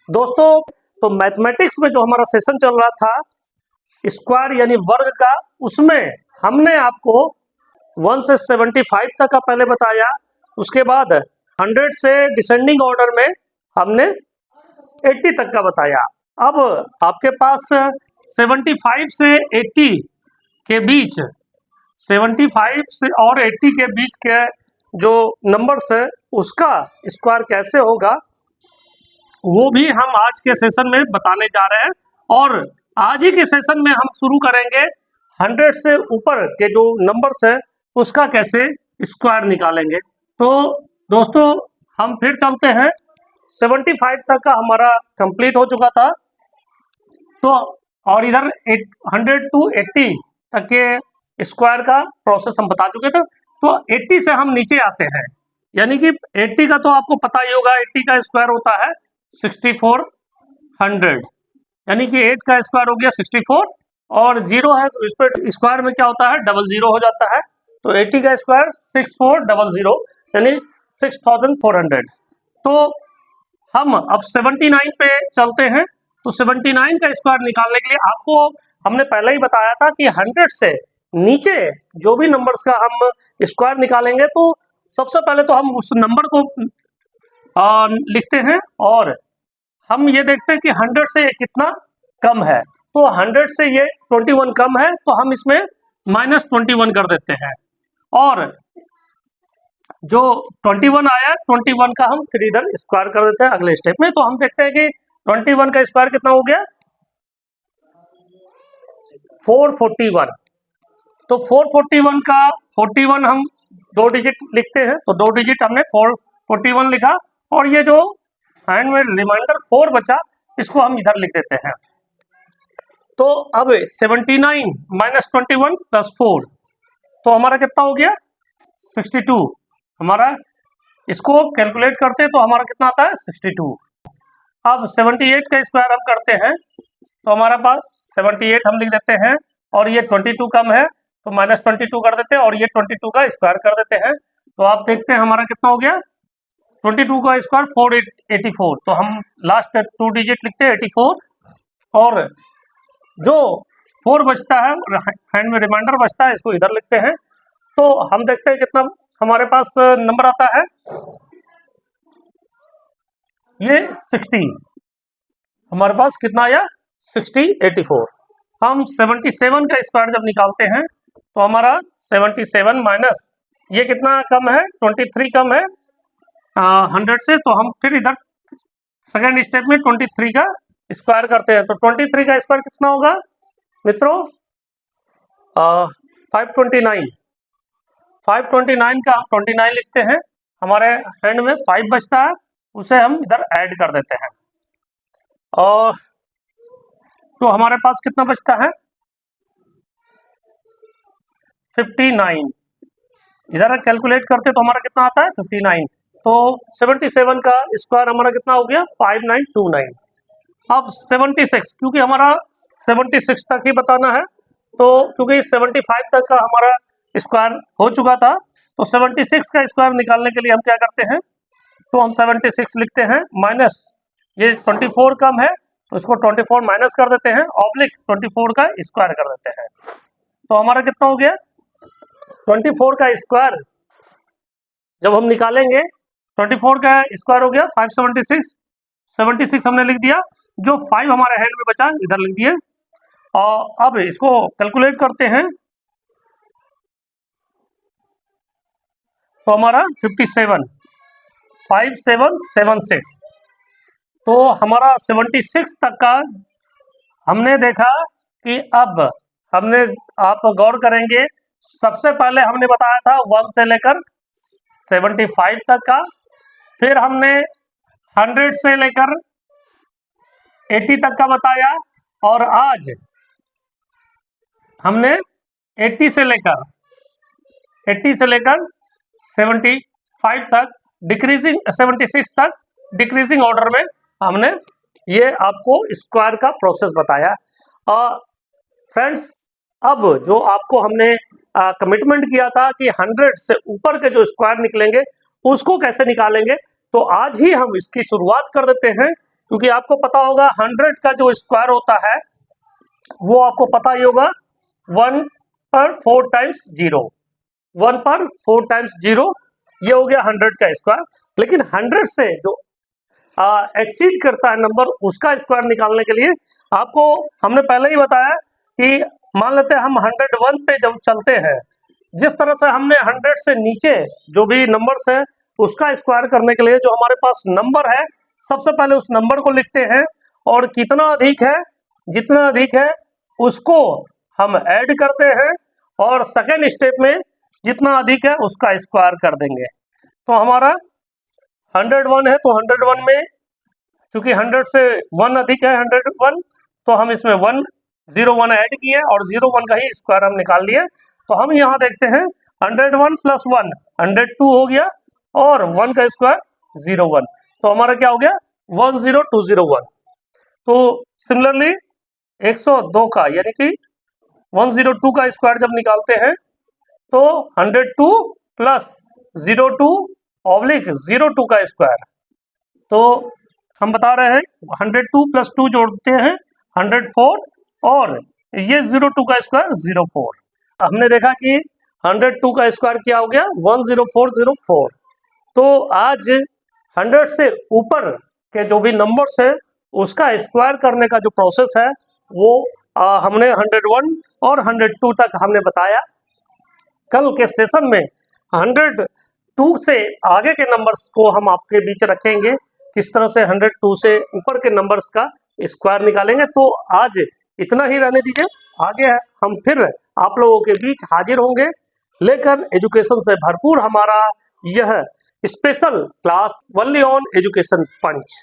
दोस्तों, तो मैथमेटिक्स में जो हमारा सेशन चल रहा था स्क्वायर यानी वर्ग का, उसमें हमने आपको 1 से 75 तक का पहले बताया। उसके बाद 100 से डिसेंडिंग ऑर्डर में हमने 80 तक का बताया। अब आपके पास 75 से 80 के बीच, 75 से और 80 के बीच के जो नंबर्स है उसका स्क्वायर कैसे होगा वो भी हम आज के सेशन में बताने जा रहे हैं। और आज ही के सेशन में हम शुरू करेंगे 100 से ऊपर के जो नंबर्स है उसका कैसे स्क्वायर निकालेंगे। तो दोस्तों, हम फिर चलते हैं। 75 तक का हमारा कंप्लीट हो चुका था, तो और इधर 100 टू 80 तक के स्क्वायर का प्रोसेस हम बता चुके थे। तो 80 से हम नीचे आते हैं, यानी कि 80 का तो आपको पता ही होगा, 80 का स्क्वायर होता है 6400, यानी कि 8 का स्क्वायर हो गया 64 और 0 है तो इस पर स्क्वायर में क्या होता है, 00 हो जाता है। तो 80 का स्क्वायर 6400 यानी 6400। तो हम अब 79 पे चलते हैं। तो 79 का स्क्वायर निकालने के लिए आपको हमने पहले ही बताया था कि 100 से नीचे जो भी नंबर्स का हम स्क्वायर निकालेंगे तो सबसे पहले तो हम उस नंबर को लिखते हैं और हम ये देखते हैं कि 100 से ये कितना कम है। तो 100 से ये 21 कम है, तो हम इसमें -21 कर देते हैं। और जो 21 आया, 21 का हम फिर इधर स्क्वायर कर देते हैं अगले स्टेप में। तो हम देखते हैं कि 21 का स्क्वायर कितना हो गया, 441। तो 441 का 41 हम 2 डिजिट लिखते हैं, तो 2 डिजिट हमने 441 लिखा और ये जो हैंड में रिमाइंडर 4 बचा इसको हम इधर लिख देते हैं। तो अब 79 -21 + 4 तो हमारा कितना हो गया, 62। हमारा इसको कैलकुलेट करते हैं तो हमारा कितना आता है, 62। अब 78 का स्क्वायर हम करते हैं तो हमारा पास 78 हम लिख देते हैं और ये 22 कम है तो -22 कर देते हैं और ये 22 का स्क्वायर कर देते हैं। तो आप देखते हैं हमारा कितना हो गया, 22 का स्क्वायर 484। तो हम लास्ट 2 डिजिट लिखते हैं 84 और जो 4 बचता है हैंड में रिमाइंडर बचता है इसको इधर लिखते हैं। तो हम देखते हैं कितना हमारे पास नंबर आता है, ये 60। हमारे पास कितना आया, 60 84। हम 77 का स्क्वायर जब निकालते हैं तो हमारा 77 माइनस ये कितना कम है, 23 कम है 100 से। तो हम फिर इधर सेकेंड स्टेप में 23 का स्क्वायर करते हैं। तो 23 का स्क्वायर कितना होगा मित्रों, 529। 529 का हम 29 लिखते हैं, हमारे हैंड में 5 बचता है उसे हम इधर ऐड कर देते हैं और तो हमारे पास कितना बचता है, 59। इधर कैलकुलेट करते तो हमारा कितना आता है, 59। तो 77 का स्क्वायर हमारा कितना हो गया, 5929। अब 76, क्योंकि हमारा 76 तक ही बताना है, तो क्योंकि 75 तक का हमारा स्क्वायर हो चुका था तो 76 का स्क्वायर निकालने के लिए हम क्या करते हैं, तो हम 76 लिखते हैं माइनस ये 24 कम है तो इसको 24 माइनस कर देते हैं, ऑब्लिक 24 का स्क्वायर कर देते हैं। तो हमारा कितना हो गया, 24 का स्क्वायर जब हम निकालेंगे 24 का स्क्वायर हो गया 576। 76 हमने लिख दिया, जो 5 हमारे हैंड में बचा इधर लिख दिए और अब इसको कैलकुलेट करते हैं तो हमारा 5776। तो हमारा 76 तक का हमने देखा कि अब हमने, आप गौर करेंगे, सबसे पहले हमने बताया था 1 से लेकर 75 तक का, फिर हमने 100 से लेकर 80 तक का बताया और आज हमने 80 से लेकर 75 तक डिक्रीजिंग, 76 तक डिक्रीजिंग ऑर्डर में हमने ये आपको स्क्वायर का प्रोसेस बताया। फ्रेंड्स, अब जो आपको हमने कमिटमेंट किया था कि 100 से ऊपर के जो स्क्वायर निकलेंगे उसको कैसे निकालेंगे, तो आज ही हम इसकी शुरुआत कर देते हैं। क्योंकि आपको पता होगा 100 का जो स्क्वायर होता है वो आपको पता ही होगा 1 पर 4 टाइम्स 0, 1 पर 4 टाइम्स 0, ये हो गया 100 का स्क्वायर। लेकिन 100 से जो एक्सीड करता है नंबर, उसका स्क्वायर निकालने के लिए आपको हमने पहले ही बताया कि मान लेते हैं हम 101 पे जब चलते हैं, जिस तरह से हमने 100 से नीचे जो भी नंबर्स है उसका स्क्वायर करने के लिए जो हमारे पास नंबर है, सबसे पहले उस नंबर को लिखते हैं और कितना अधिक है, जितना अधिक है उसको हम ऐड करते हैं और सेकेंड स्टेप में जितना अधिक है उसका स्क्वायर कर देंगे। तो हमारा 101 है तो 101 में चूंकि 100 से 1 अधिक है 101, तो हम इसमें 101 ऐड किए और 01 का ही स्क्वायर हम निकाल लिए। तो हम यहाँ देखते हैं 101 प्लस 1 102 हो गया और 1 का स्क्वायर 01, तो हमारा क्या हो गया 10201। तो सिमिलरली 102 का यानी कि 102 का स्क्वायर जब निकालते हैं तो 102 प्लस 02 ऑब्लिक 02 का स्क्वायर, तो हम बता रहे हैं 102 प्लस 2 जोड़ते हैं 104 और ये 02 का स्क्वायर 04। हमने देखा कि 102 का स्क्वायर क्या हो गया 10404। तो आज 100 से ऊपर के जो भी नंबर्स है उसका स्क्वायर करने का जो प्रोसेस है वो हमने 101 और 102 तक हमने बताया। कल के सेशन में 102 से आगे के नंबर्स को हम आपके बीच रखेंगे, किस तरह से 102 से ऊपर के नंबर्स का स्क्वायर निकालेंगे। तो आज इतना ही रहने दीजिए, आगे हम फिर आप लोगों के बीच हाजिर होंगे लेकर एजुकेशन से भरपूर हमारा यह special class only on education punch.